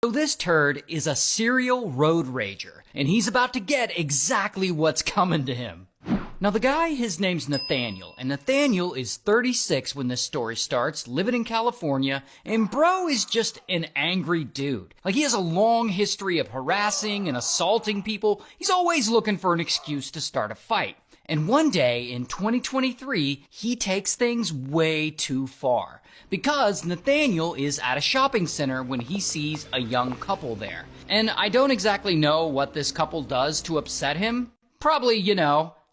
So this turd is a serial road rager, and he's about to get exactly what's coming to him. Now the guy, his name's Nathaniel, and Nathaniel is 36 when this story starts, living in California, and bro is just an angry dude. Like, he has a long history of harassing and assaulting people. He's always looking for an excuse to start a fight. And one day in 2023, he takes things way too far. Because Nathaniel is at a shopping center when he sees a young couple there. And I don't exactly know what this couple does to upset him. Probably,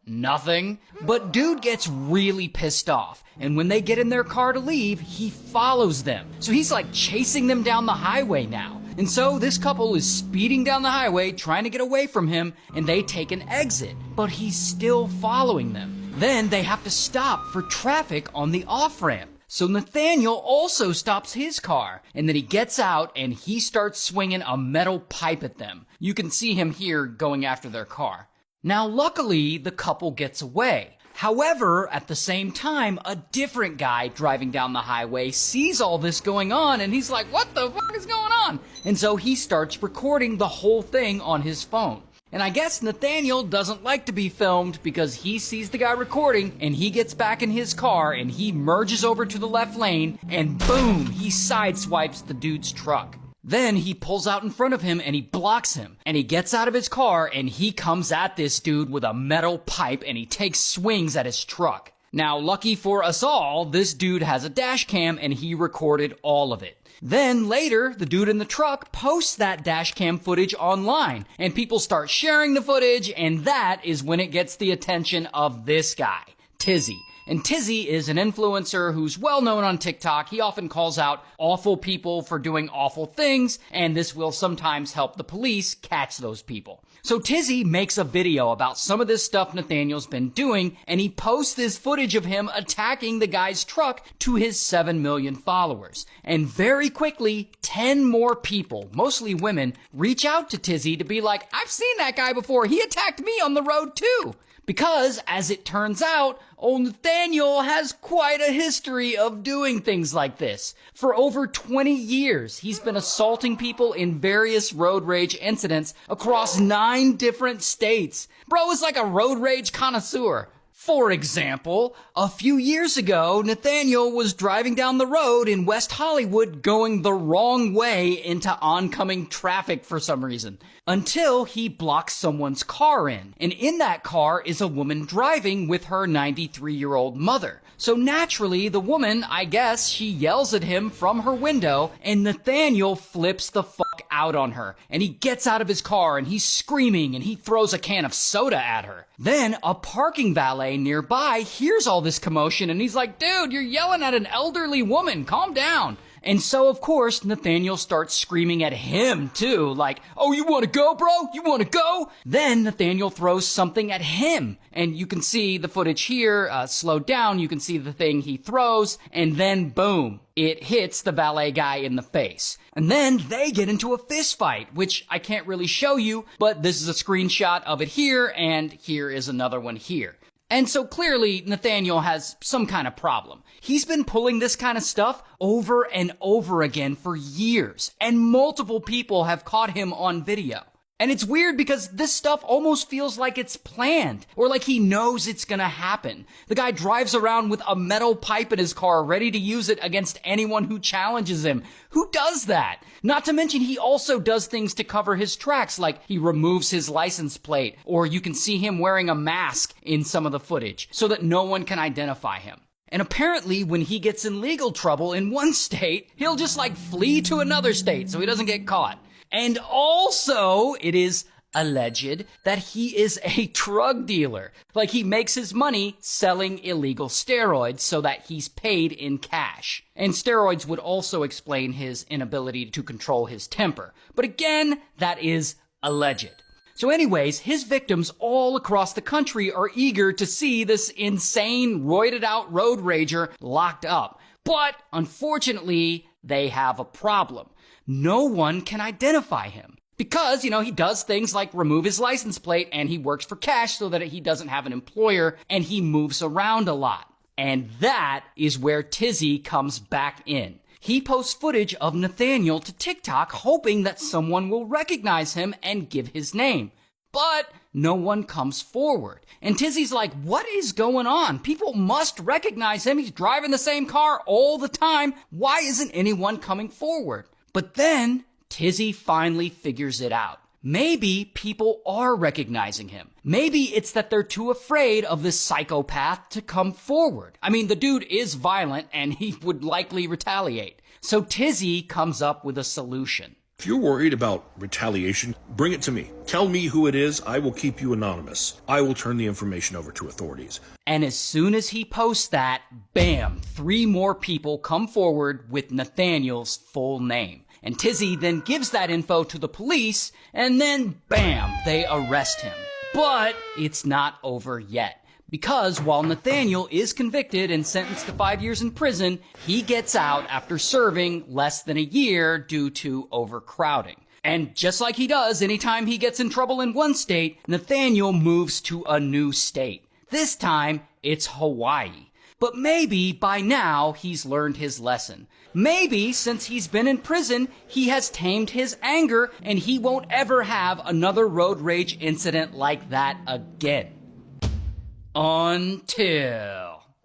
nothing. But dude gets really pissed off. And when they get in their car to leave, he follows them. So he's like chasing them down the highway now. And so this couple is speeding down the highway trying to get away from him, and they take an exit. But he's still following them. Then they have to stop for traffic on the off-ramp. So Nathaniel also stops his car, and then he gets out and he starts swinging a metal pipe at them. You can see him here going after their car. Now, luckily, the couple gets away. However, at the same time, a different guy driving down the highway sees all this going on, and he's like, what the fuck is going on? And so he starts recording the whole thing on his phone. And I guess Nathaniel doesn't like to be filmed because he sees the guy recording, and he gets back in his car and he merges over to the left lane, and boom, he sideswipes the dude's truck. Then he pulls out in front of him and he blocks him, and he gets out of his car and he comes at this dude with a metal pipe and he takes swings at his truck. Now, lucky for us all, this dude has a dash cam and he recorded all of it. Then later, the dude in the truck posts that dash cam footage online, and people start sharing the footage, and that is when it gets the attention of this guy, Tizzy. And Tizzy is an influencer who's well known on TikTok. He often calls out awful people for doing awful things, and this will sometimes help the police catch those people. So Tizzy makes a video about some of this stuff Nathaniel's been doing, and he posts this footage of him attacking the guy's truck to his 7 million followers. And very quickly, 10 more people, mostly women, reach out to Tizzy to be like, I've seen that guy before. He attacked me on the road too. Because, as it turns out, old Nathaniel has quite a history of doing things like this. For over 20 years, he's been assaulting people in various road rage incidents across 9 different states. Bro is like a road rage connoisseur. For example, a few years ago, Nathaniel was driving down the road in West Hollywood going the wrong way into oncoming traffic for some reason, until he blocks someone's car in. And in that car is a woman driving with her 93-year-old mother. So naturally, the woman, I guess, she yells at him from her window, and Nathaniel flips the fuck out on her. And he gets out of his car, and he's screaming, and he throws a can of soda at her. Then a parking valet nearby hears all this commotion, and he's like, dude, you're yelling at an elderly woman, calm down. And so, of course, Nathaniel starts screaming at him, too, like, oh, you want to go, bro? You want to go? Then Nathaniel throws something at him. And you can see the footage here, slowed down. You can see the thing he throws. And then, boom, it hits the valet guy in the face. And then they get into a fist fight, which I can't really show you, but this is a screenshot of it here, and here is another one here. And so clearly, Nathaniel has some kind of problem. He's been pulling this kind of stuff over and over again for years, and multiple people have caught him on video. And it's weird because this stuff almost feels like it's planned, or like he knows it's gonna happen. The guy drives around with a metal pipe in his car ready to use it against anyone who challenges him. Who does that? Not to mention he also does things to cover his tracks, like he removes his license plate, or you can see him wearing a mask in some of the footage so that no one can identify him. And apparently when he gets in legal trouble in one state, he'll just flee to another state so he doesn't get caught. And also, it is alleged that he is a drug dealer. Like, he makes his money selling illegal steroids so that he's paid in cash. And steroids would also explain his inability to control his temper. But again, that is alleged. So anyways, his victims all across the country are eager to see this insane, roided out road rager locked up. But unfortunately, they have a problem. No one can identify him. Because, he does things like remove his license plate, and he works for cash so that he doesn't have an employer, and he moves around a lot. And that is where Tizzy comes back in. he posts footage of Nathaniel to TikTok hoping that someone will recognize him and give his name. But no one comes forward. And Tizzy's like, what is going on? People must recognize him. He's driving the same car all the time. Why isn't anyone coming forward? But then Tizzy finally figures it out. Maybe people are recognizing him. Maybe it's that they're too afraid of this psychopath to come forward. I mean, the dude is violent and he would likely retaliate. So Tizzy comes up with a solution. If you're worried about retaliation, bring it to me. Tell me who it is. I will keep you anonymous. I will turn the information over to authorities. And as soon as he posts that, bam, 3 more people come forward with Nathaniel's full name. And Tizzy then gives that info to the police, and then bam, they arrest him. But it's not over yet. Because while Nathaniel is convicted and sentenced to 5 years in prison, he gets out after serving less than a year due to overcrowding. And just like he does anytime he gets in trouble in one state, Nathaniel moves to a new state. This time, it's Hawaii. But maybe by now he's learned his lesson. Maybe since he's been in prison, he has tamed his anger and he won't ever have another road rage incident like that again.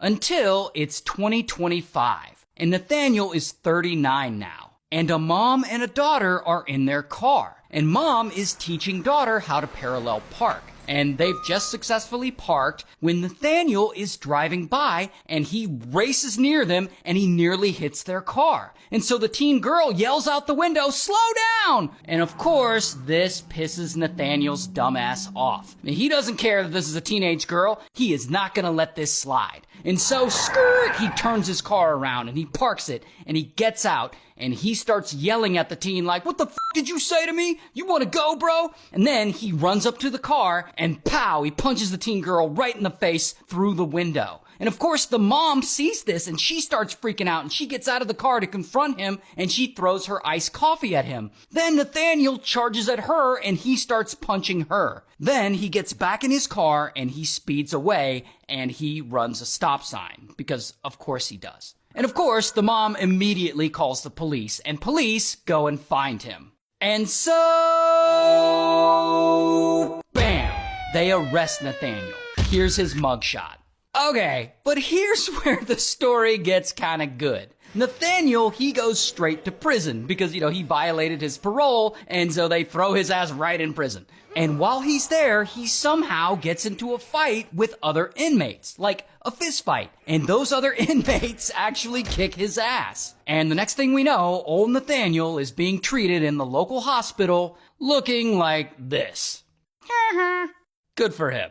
Until it's 2025 and Nathaniel is 39 now. And a mom and a daughter are in their car. And mom is teaching daughter how to parallel park. And they've just successfully parked when Nathaniel is driving by and he races near them and he nearly hits their car. And so the teen girl yells out the window, "Slow down!" And of course, this pisses Nathaniel's dumbass off. And he doesn't care that this is a teenage girl. He is not gonna let this slide. And so, skirt, he turns his car around and he parks it and he gets out and he starts yelling at the teen like, "What the f*** did you say to me? You wanna go, bro?" And then he runs up to the car and pow, he punches the teen girl right in the face through the window. And of course, the mom sees this and she starts freaking out and she gets out of the car to confront him and she throws her iced coffee at him. Then Nathaniel charges at her and he starts punching her. Then he gets back in his car and he speeds away and he runs a stop sign because of course he does. And of course, the mom immediately calls the police and police go and find him. And so, bam, they arrest Nathaniel. Here's his mugshot. Okay, but here's where the story gets kind of good. Nathaniel, he goes straight to prison because, he violated his parole, and so they throw his ass right in prison. And while he's there, he somehow gets into a fight with other inmates, like a fist fight. And those other inmates actually kick his ass. And the next thing we know, old Nathaniel is being treated in the local hospital looking like this. Good for him.